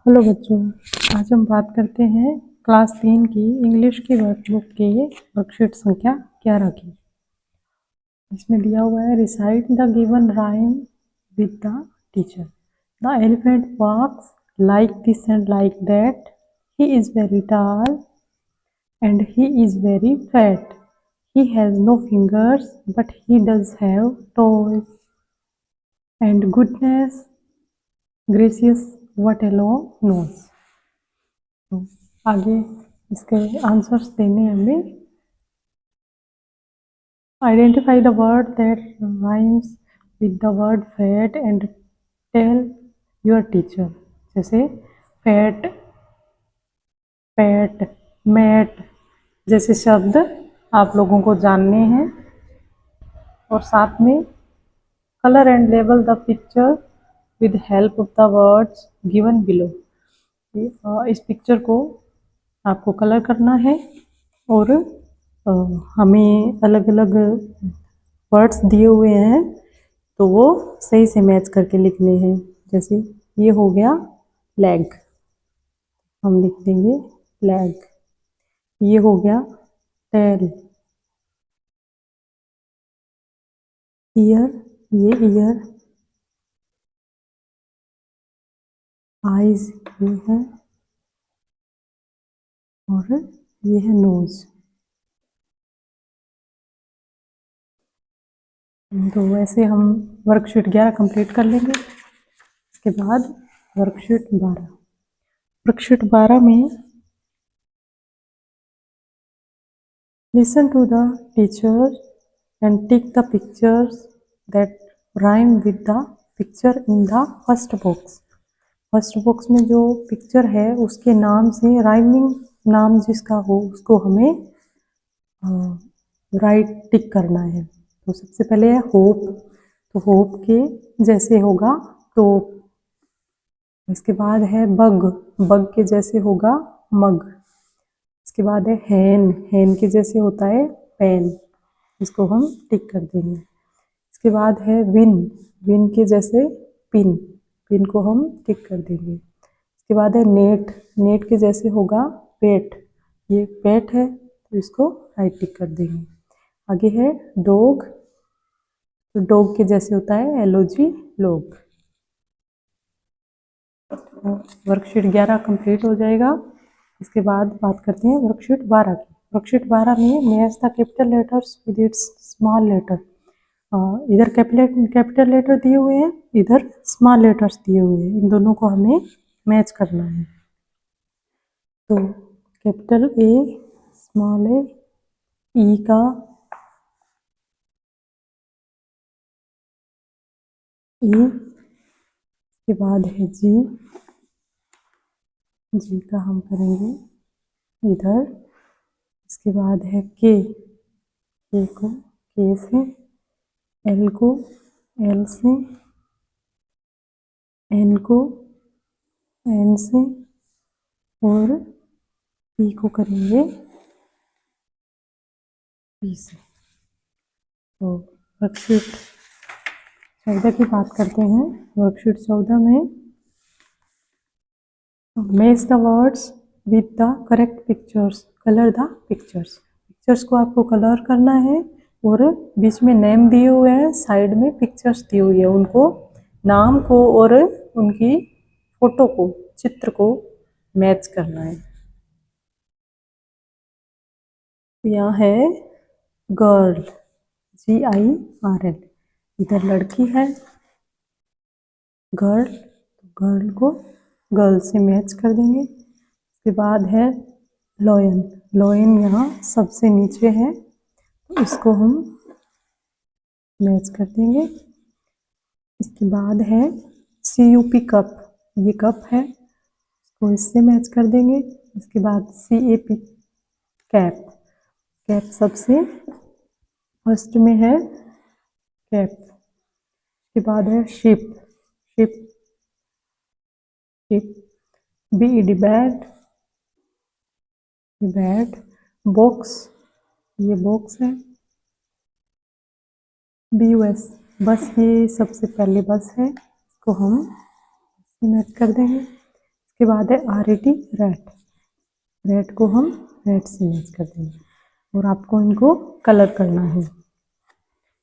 Hello बच्चों, आज हम बात करते हैं क्लास 3 की इंग्लिश की वर्कबुक के वर्कशीट संख्या 11 की। इसमें दिया हुआ है recite the given rhyme with the teacher. The elephant walks like this and like that, he is very tall and he is very fat, he has no fingers but he does have toes, and goodness gracious what a long nose। तो आगे इसके answers देने हमें। Identify the word that rhymes with the word fat and tell your teacher. जैसे fat, pat, mat जैसे शब्द आप लोगों को जानने हैं, और साथ में colour and label the picture with help of the words given below. इस पिक्चर को आपको कलर करना है और हमें अलग अलग वर्ड्स दिए हुए हैं तो वो सही से मैच करके लिखने हैं। जैसे ये हो गया लेग, हम लिख देंगे लेग। ये हो गया टेल, ईयर, ये ईयर, आईज ये है, और ये है नोज। तो वैसे हम वर्कशीट 11 कंप्लीट कर लेंगे। इसके बाद वर्कशीट 12। वर्कशीट 12 में listen to the teacher and tick the pictures that rhyme with the picture in the first box. First box में जो पिक्चर है उसके नाम से राइमिंग नाम जिसका हो उसको हमें राइट टिक करना है। तो सबसे पहले है होप, तो होप के जैसे होगा टोप। इसके बाद है बग, बग के जैसे होगा मग। इसके बाद है हैन, हैन के जैसे होता है पेन, इसको हम टिक कर देंगे। इसके बाद है विन, विन के जैसे पिन, पिन को हम टिक कर देंगे। इसके बाद है नेट, नेट के जैसे होगा पेट, ये पेट है तो इसको राइट टिक कर देंगे। आगे है डॉग, तो डॉग के जैसे होता है एलओजी लोग। वर्कशीट 11 कंप्लीट हो जाएगा। इसके बाद बात करते हैं वर्कशीट 12 की। वर्कशीट 12 में match the capital letters with its small letter. इधर कैपिटल लेटर दिए हुए हैं, इधर स्मॉल लेटर्स दिए हुए हैं, इन दोनों को हमें मैच करना है। तो कैपिटल ए, स्मॉल ए, ई का ई, इसके बाद है जी, जी का हम करेंगे इधर। इसके बाद है के, के को के से, एल को एल से, एन को एन से, और पी को करेंगे पी से। तो वर्कशीट 14 की बात करते हैं। वर्कशीट 14 में match the words with the correct pictures, colour the pictures. Pictures को आपको कलर करना है और बीच में नेम दिए हुए हैं, साइड में पिक्चर्स दी हुई है, उनको नाम को और उनकी फोटो को, चित्र को मैच करना है। यहाँ है गर्ल, GIRL, इधर लड़की है गर्ल, गर्ल को गर्ल से मैच कर देंगे। इसके बाद है लॉयन, लॉयन यहाँ सबसे नीचे है तो इसको हम मैच कर देंगे। इसके बाद है CUP कप, ये कप है, इसको इससे मैच कर देंगे। इसके बाद CAP कैप, कैप सबसे फर्स्ट में है कैप। इसके बाद है ship, ship, ship, BED bat, ये बैट। बॉक्स, ये बॉक्स है। BUS बस, ये सबसे पहले बस है, इसको हम मैच कर देंगे। इसके बाद है RAT रैट, रैट को हम रैट से मैच कर देंगे और आपको इनको कलर करना है।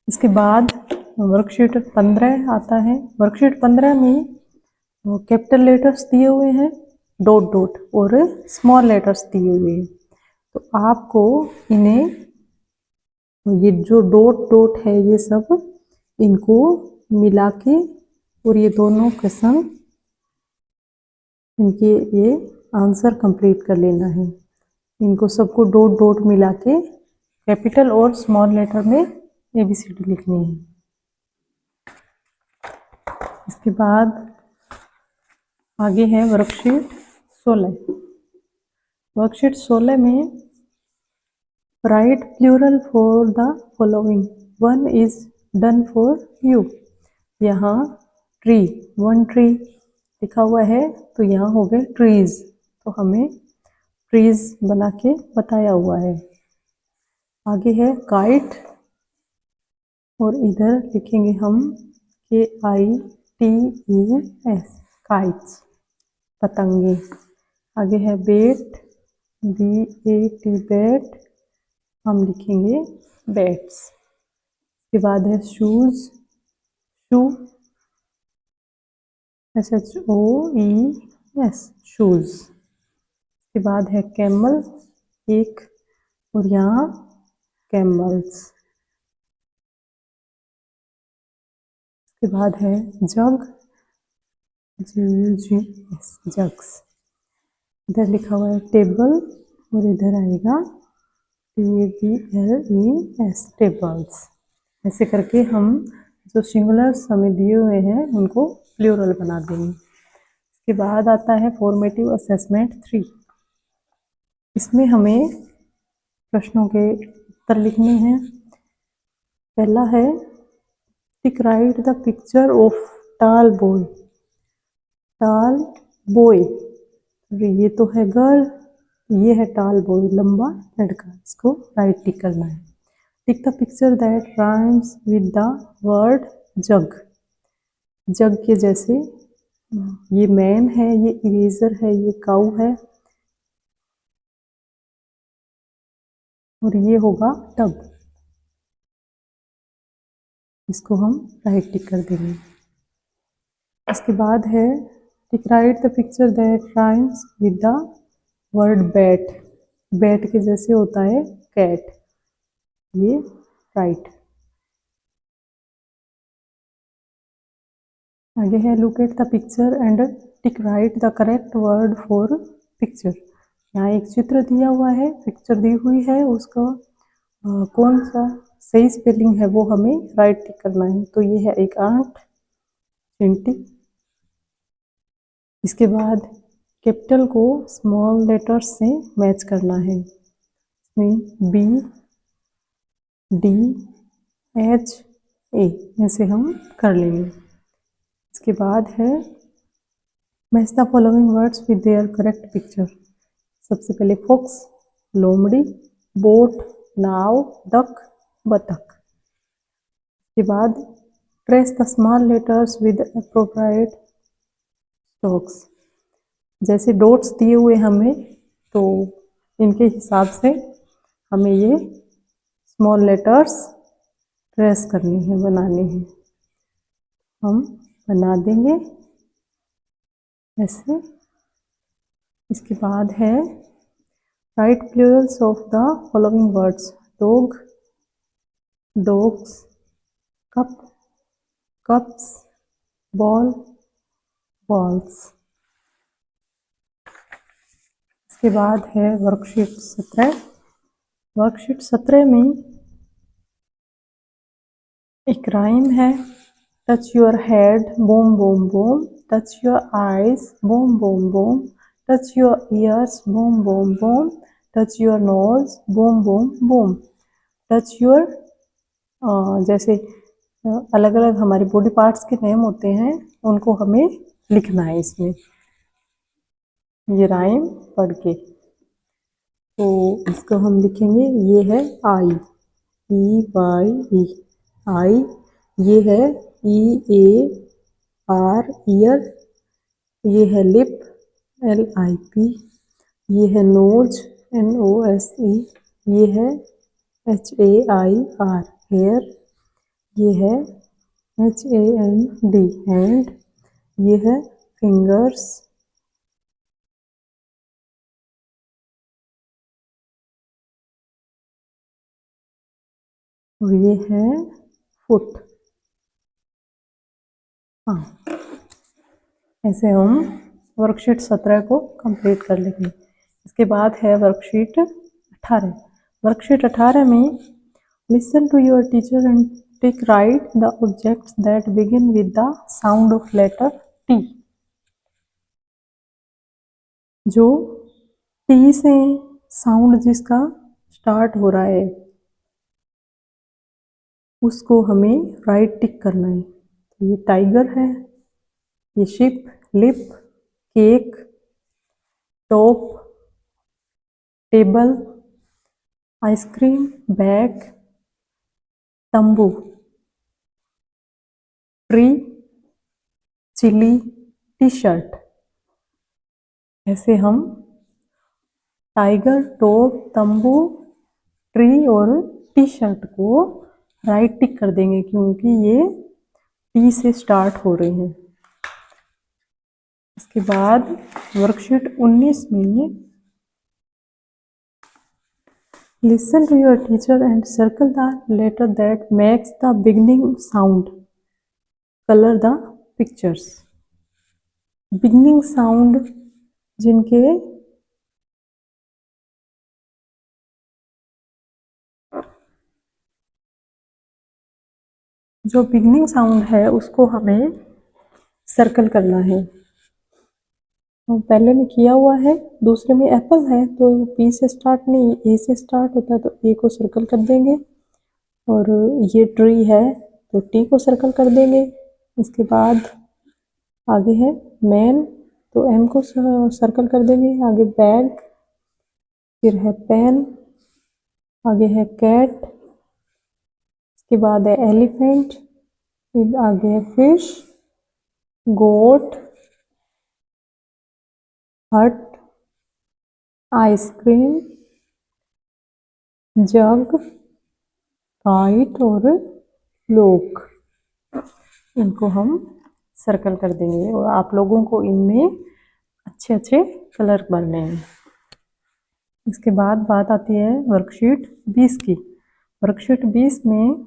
इसके बाद वर्कशीट 15 आता है। वर्कशीट 15 में कैपिटल लेटर्स दिए हुए हैं, डॉट डॉट, और स्मॉल लेटर्स दिए हुए हैं। तो आपको इन्हें, ये जो डॉट डॉट है ये सब, इनको मिला के और ये दोनों के संग इनके ये आंसर कंप्लीट कर लेना है। इनको सबको डॉट डॉट मिला के कैपिटल और स्मॉल लेटर में ABCD लिखनी है। इसके बाद आगे है वर्कशीट 16। वर्कशीट 16 में write plural for the following, one is done for you. यहाँ ट्री, वन ट्री लिखा हुआ है तो यहाँ हो गए ट्रीज, तो हमें ट्रीज बना के बताया हुआ है। आगे है काइट, और इधर लिखेंगे हम KITES, काइट्स, पतंगे। आगे है बेट, BAT, बैट, हम लिखेंगे बैट्स। इसके बाद है शूज, शू, SHOES, शूज। इसके बाद है कैमल, एक, और यहाँ कैमल्स। इसके बाद है जग, JUGS, जग्स। इधर लिखा हुआ है टेबल, और इधर आएगा TABLES, टेबल्स। ऐसे करके हम जो सिंगुलर्स हमें दिए हुए हैं उनको प्लूरल बना देंगे। इसके बाद आता है फॉर्मेटिव असेसमेंट 3। इसमें हमें प्रश्नों के उत्तर लिखने हैं। पहला है टिक राइट द पिक्चर ऑफ टाल बॉय, टाल बॉय, ये तो है गर्ल, ये है टाल बॉय, लंबा लड़का, इसको राइट टिक करना है। Tick the picture that rhymes with the word jug, jug के जैसे, ये मैन है, ये इरेजर है, ये काऊ है, और ये होगा टब, इसको हम राइट टिक कर देंगे। इसके बाद है टिक right the picture that rhymes with the word bat, bat के जैसे होता है कैट, ये राइट। आगे है look at the picture and tick right the correct word for picture. यहाँ एक चित्र दिया हुआ है, पिक्चर दी हुई है, उसका कौन सा सही स्पेलिंग है वो हमें राइट टिक करना है। तो ये है एक आंट, चिंटी। इसके बाद कैपिटल को स्मॉल लेटर्स से मैच करना है। इसमें B, D, H, A ऐसे हम कर लेंगे। इसके बाद है match the following words with their correct picture. सबसे पहले फॉक्स, लोमड़ी, बोट, नाव, डक, बतख। इसके बाद trace the small letters with appropriate strokes. जैसे डॉट्स दिए हुए हमें, तो इनके हिसाब से हमें ये स्मॉल लेटर्स ट्रेस करनी है, बनानी है। हम बना देंगे ऐसे। इसके बाद है right Plurals of the following words, dog, dogs, cup, cups, ball, balls. इसके बाद है वर्कशीट 17। वर्कशीट 17 में एक राइम है, touch your head, boom boom boom, touch your eyes, boom boom boom, touch your ears, boom boom boom, touch your nose, boom boom boom. Touch your, जैसे अलग अलग हमारे बॉडी पार्ट्स के name होते हैं, उनको हमें लिखना है इसमें, ये राइम पढ़ के। तो इसको हम लिखेंगे, ये है आई, EYE, आई, ये है EAR, ईयर, ये है लिप, LIP, ये है नोज, NOSE, ये है HAIR, हेयर, ये है HAND, हैंड, ये है फिंगर्स, और ये है फुट। हाँ, ऐसे हम वर्कशीट 17 को कंप्लीट कर लेंगे। इसके बाद है वर्कशीट 18। वर्कशीट 18 में listen to your teacher and tick right the objects that begin with the sound of letter T. जो टी से साउंड जिसका स्टार्ट हो रहा है उसको हमें राइट टिक करना है। तो ये टाइगर है, ये ship, lip, cake, top, table, ice cream, bag, तंबू, ट्री, चिली, टी शर्ट। ऐसे हम टाइगर, टॉप, तंबू, ट्री और टी शर्ट को राइट टिक कर देंगे क्योंकि ये टी से स्टार्ट हो रहे हैं। इसके बाद वर्कशीट 19 में listen to your teacher and circle the letter that makes the beginning sound, colour the pictures. Beginning sound जिनके जो बिगनिंग साउंड है उसको हमें सर्कल करना है। तो पहले में किया हुआ है, दूसरे में एप्पल है तो पी से स्टार्ट नहीं ए से स्टार्ट होता है तो ए को सर्कल कर देंगे, और ये ट्री है तो टी को सर्कल कर देंगे। इसके बाद आगे है मैन तो एम को सर्कल कर देंगे। आगे बैग, फिर है पेन, आगे है कैट, इसके बाद है एलिफेंट, फिर आगे है फिश, गोट, हट, आइसक्रीम, जग, काइट और लोक। इनको हम सर्कल कर देंगे और आप लोगों को इनमें अच्छे अच्छे कलर भरने हैं। इसके बाद बात आती है वर्कशीट 20 की। वर्कशीट 20 में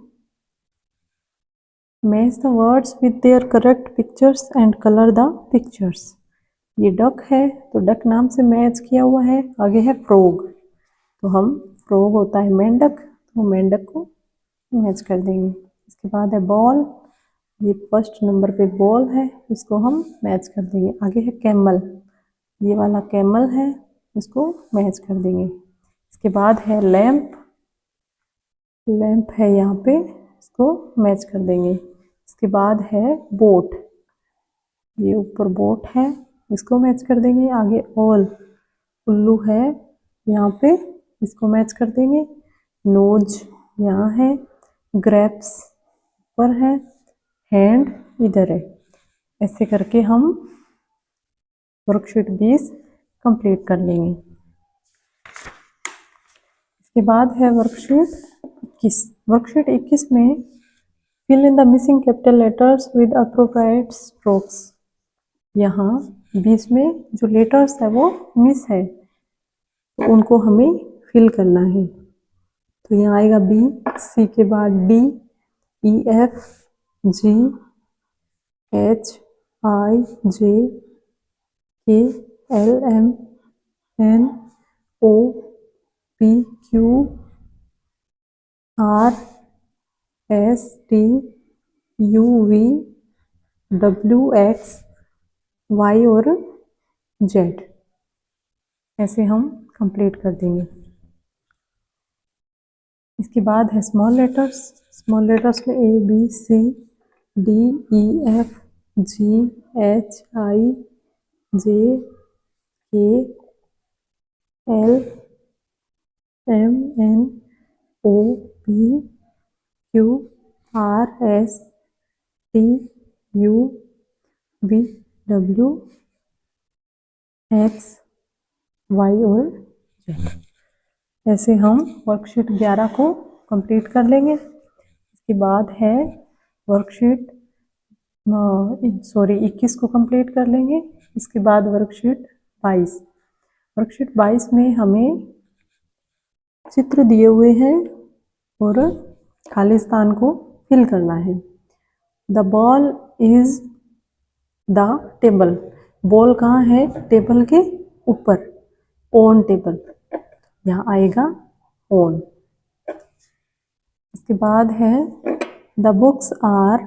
match the words with their correct pictures and colour the pictures. ये डक है तो डक नाम से मैच किया हुआ है। आगे है फ्रॉग, तो हम फ्रॉग होता है मेंढक तो मेंढक को मैच कर देंगे। इसके बाद है बॉल, ये फर्स्ट नंबर पे बॉल है, इसको हम मैच कर देंगे। आगे है कैमल, ये वाला कैमल है, इसको मैच कर देंगे। इसके बाद है लैंप, लैंप है यहाँ पे, इसको मैच कर देंगे। इसके बाद है बोट, ये ऊपर बोट है, इसको मैच कर देंगे। आगे ऑल, उल्लू है यहाँ पे, इसको मैच कर देंगे। नोज यहाँ है, ग्रेप्स ऊपर है, हैंड इधर है। ऐसे करके हम वर्कशीट 20 कंप्लीट कर लेंगे। इसके बाद है वर्कशीट 21। वर्कशीट 21 में fill in the missing capital letters with appropriate strokes. यहाँ 20 में जो लेटर्स है वो मिस है तो उनको हमें फिल करना है। तो यहाँ आएगा बी, सी के बाद D, E, F, G, H, I, J, K, L, M, N, O, P, Q, R, S, T, U, V, W, X, Y और जेड। ऐसे हम कंप्लीट कर देंगे। इसके बाद है स्मॉल लेटर्स। स्मॉल लेटर्स में A, B, C, D, E, F, G, H, I, J, K, L, M, N, O, P, Q, R, S, T, U, V, W, X, Y और Z. ऐसे हम worksheet 11 को complete कर लेंगे। इसके बाद है वर्कशीट 21 को कंप्लीट कर लेंगे। इसके बाद वर्कशीट 22। वर्कशीट 22 में हमें चित्र दिए हुए हैं और खाली स्थान को फिल करना है। The ball is the table. Ball कहाँ है? टेबल के ऊपर, ऑन टेबल, यहाँ आएगा ऑन। इसके बाद है the books are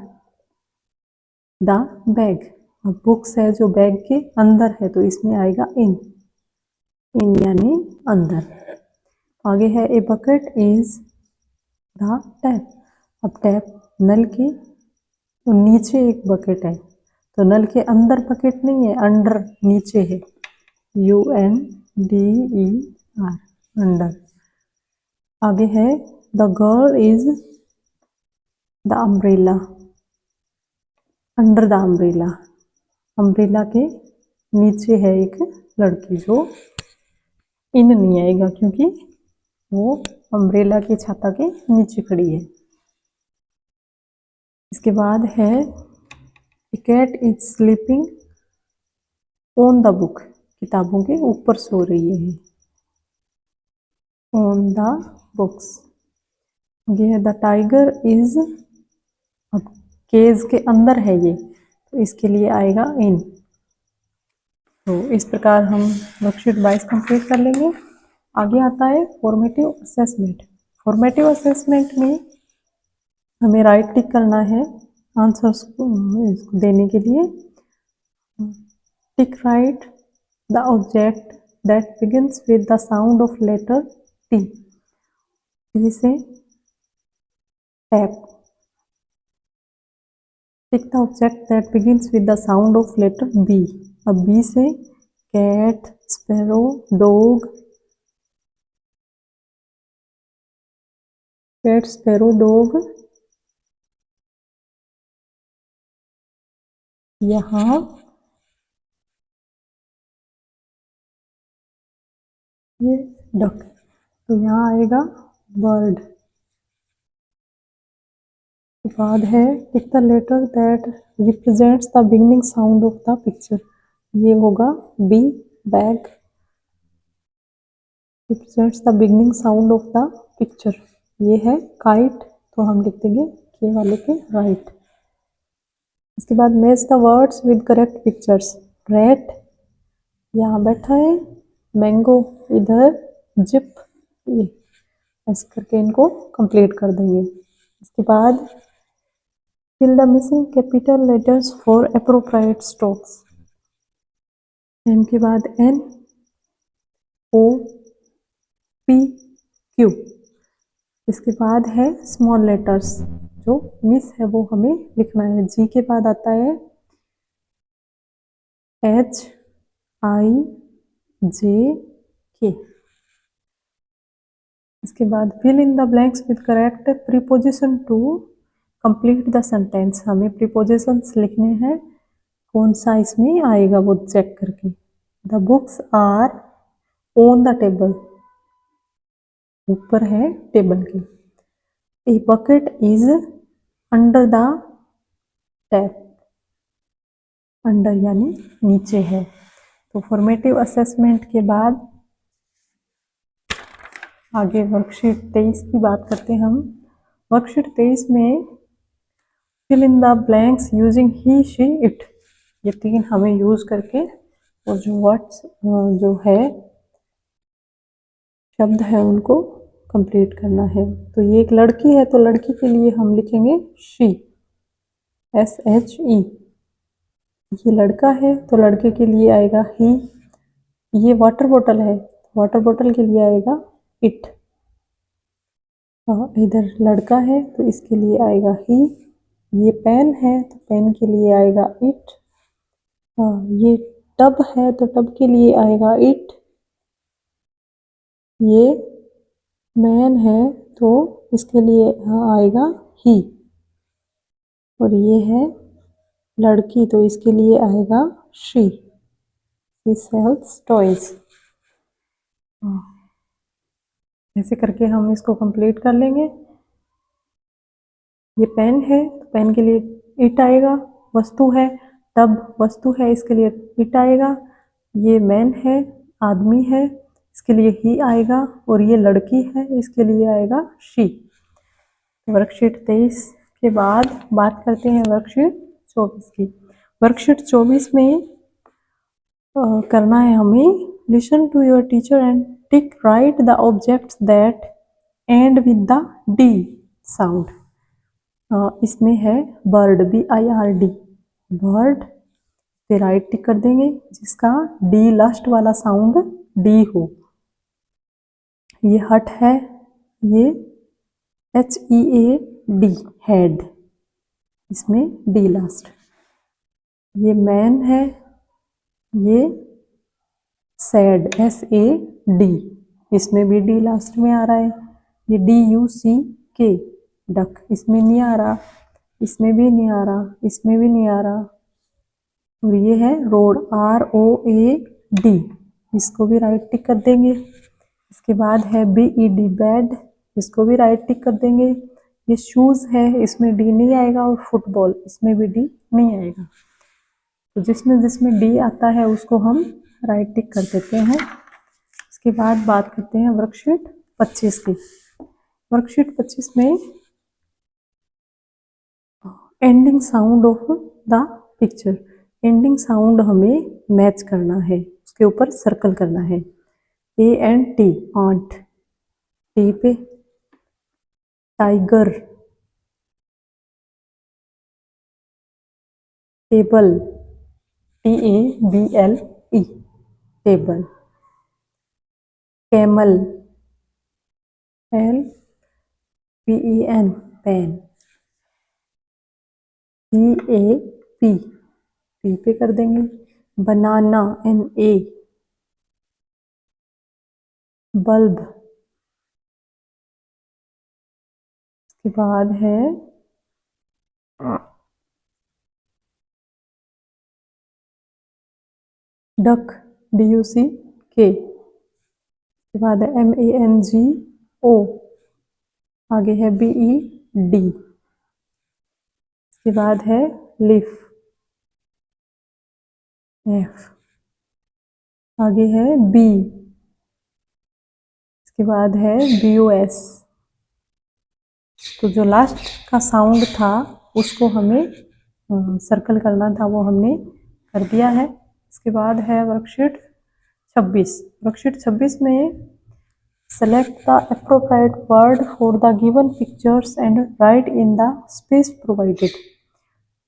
the bag. अब बुक्स है जो बैग के अंदर है तो इसमें आएगा इन, इन यानी अंदर। आगे है ए बकेट इज द टैप। अब टैप नल के तो नीचे एक बकेट है, तो नल के अंदर बकेट नहीं है, अंडर नीचे है, UNDER, अंडर। आगे है the girl is the umbrella, under the umbrella. Umbrella के नीचे है एक लड़की, जो इन नहीं आएगा क्योंकि वो अम्ब्रेला की छाता के नीचे खड़ी है। इसके बाद है a cat is sleeping on the book. किताबों के ऊपर सो रही है, ऑन द बुक्स। ये है द टाइगर इज, अब केज के अंदर है ये तो इसके लिए आएगा इन। तो इस प्रकार हम वर्कशीट 22 कंप्लीट कर लेंगे। आगे आता है फॉर्मेटिव असेसमेंट। फॉर्मेटिव असेसमेंट में हमें राइट टिक करना है आंसर्स को देने के लिए। Tick right the object that begins with the sound of letter T. जैसे tap. Tick the object that begins with the sound of letter B. अब बी से cat, sparrow, dog, cat, sparrow, dog. यहाँ ये duck, तो यहाँ आएगा bird. के बाद है tick the letter that represents the beginning sound of the picture. ये होगा B, bag, represents the beginning sound of the picture. ये है काइट, तो हम लिख देंगे के वाले के राइट। इसके बाद match the words with correct pictures. Rat यहाँ बैठा है, मैंगो इधर, जिप ये, ऐसे करके इनको कंप्लीट कर देंगे। इसके बाद fill the missing capital letters for appropriate strokes. M के बाद एन, ओ, पी, क्यू। इसके बाद है स्मॉल लेटर्स, जो मिस है वो हमें लिखना है। जी के बाद आता है एच, आई, जे, के। इसके बाद fill in the blanks with correct preposition to complete the sentence. हमें प्रीपोजिशंस लिखने हैं, कौन सा इसमें आएगा वो चेक करके। The books are on the table, ऊपर है टेबल के। A bucket is under the tap, under यानी नीचे है। तो फॉर्मेटिव असेसमेंट के बाद आगे वर्कशीट 23 की बात करते हैं हम। वर्कशीट 23 में fill in the blanks using he, she, it. ये तीन हमें यूज करके और जो वर्ड्स जो है शब्द है उनको कंप्लीट करना है। तो ये एक लड़की है तो लड़की के लिए हम लिखेंगे शी, SHE। ये लड़का है तो लड़के के लिए आएगा ही। ये वाटर बोतल है, वाटर बोतल के लिए आएगा इट। इधर लड़का है तो इसके लिए आएगा ही। ये पेन है तो पेन के लिए आएगा इट। ये टब है तो टब के लिए आएगा इट। ये मैन है तो इसके लिए आएगा ही। और ये है लड़की तो इसके लिए आएगा शी। She sales toys. ऐसे करके हम इसको कंप्लीट कर लेंगे। ये पेन है, पेन के लिए इट आएगा, वस्तु है। टब वस्तु है, इसके लिए इट आएगा। ये मैन है, आदमी है, इसके लिए ही आएगा। और ये लड़की है, इसके लिए आएगा शी। वर्कशीट 23 के बाद बात करते हैं वर्कशीट 24 की। वर्कशीट 24 में करना है हमें listen to your teacher and tick right the objects that end with the D sound. इसमें है बर्ड, BIRD, बर्ड पे राइट टिक कर देंगे जिसका डी लास्ट वाला साउंड डी हो। ये हट है, ये HEAD, हेड, इसमें डी लास्ट। ये मैन है, ये सैड, SAD, इसमें भी डी लास्ट में आ रहा है। ये DUCK, डक, इसमें नहीं आ रहा, इसमें भी नहीं आ रहा, इसमें भी नहीं आ रहा। और ये है रोड, ROAD, इसको भी राइट टिक कर देंगे। इसके बाद है BED, बेड, इसको भी राइट टिक कर देंगे। ये शूज़ है, इसमें डी नहीं आएगा। और फुटबॉल, इसमें भी डी नहीं आएगा। तो जिसमें डी आता है उसको हम राइट टिक कर देते हैं। इसके बाद बात करते हैं वर्कशीट 25 की। वर्कशीट 25 में ending sound of the picture, ending sound हमें मैच करना है, उसके ऊपर सर्कल करना है। ANT, आंट, टी पे tiger, table, TABLE, table, camel, LPEN, pen, PAP, P पे कर देंगे। Banana, NA, bulb. इसके बाद है डक, DUCK। इसके बाद है MANGO, आगे है BED। इसके बाद है लिफ, F, आगे है B। इसके बाद है BOS। तो जो लास्ट का साउंड था उसको हमें सर्कल करना था, वो हमने कर दिया है। इसके बाद है वर्कशीट 26। वर्कशीट 26 में select the appropriate word for the given pictures and right in the space provided.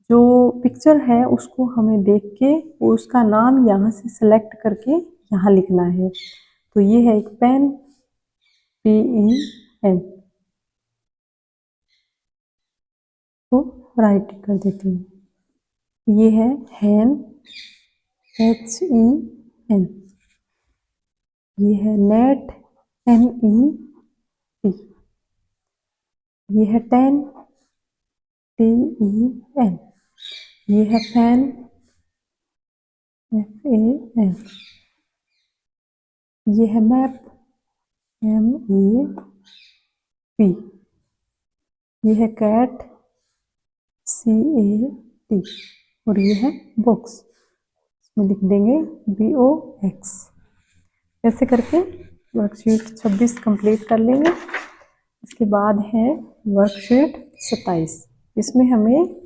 जो पिक्चर है उसको हमें देख के उसका नाम यहाँ से सेलेक्ट करके यहाँ लिखना है। तो ये है एक पेन, PEN, तो राइट कर देती हूँ। ये है हैन, HEN। ये है नेट, NET। ये है टेन, TEN। ये है फैन, FAN। ये है मैप, MEP। ये है कैट, CAT। और ये है बॉक्स, इसमें लिख देंगे BOX। ऐसे करके वर्कशीट 26 कंप्लीट कर लेंगे। इसके बाद है वर्कशीट 27। इसमें हमें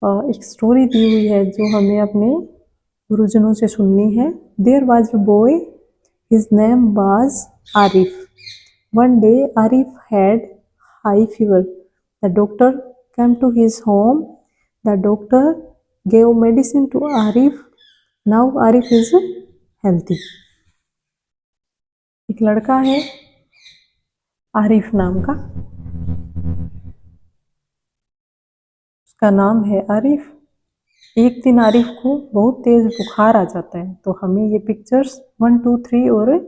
एक स्टोरी दी हुई है जो हमें अपने गुरुजनों से सुननी है। There was a boy, his name was Arif. One day Arif had high fever. The doctor came to his home. The doctor gave medicine to Arif. Now Arif is healthy. एक लड़का है आरिफ नाम का, उसका नाम है आरिफ। एक दिन आरिफ को बहुत तेज बुखार आ जाता है। तो हमें ये पिक्चर्स 1, 2, 3 और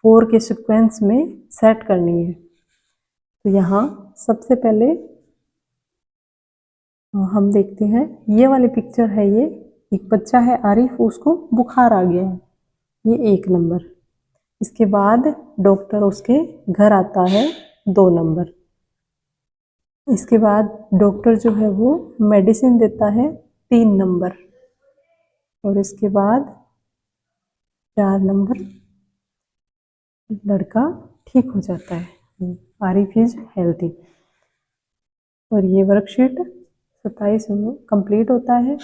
4 के सीक्वेंस में सेट करनी है। तो यहाँ सबसे पहले हम देखते हैं, ये वाली पिक्चर है ये एक बच्चा है आरिफ, उसको बुखार आ गया है, ये 1 नंबर। इसके बाद डॉक्टर उसके घर आता है, 2 नंबर। इसके बाद डॉक्टर जो है वो मेडिसिन देता है, 3 नंबर। और इसके बाद 4 नंबर, लड़का ठीक हो जाता है, आरिफ इज हेल्थी। और ये वर्कशीट 27 में कंप्लीट होता है।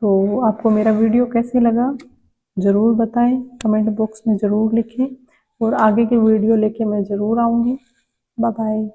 तो आपको मेरा वीडियो कैसे लगा ज़रूर बताएं, कमेंट बॉक्स में ज़रूर लिखें, और आगे की वीडियो लेके मैं ज़रूर आऊँगी। Bye bye.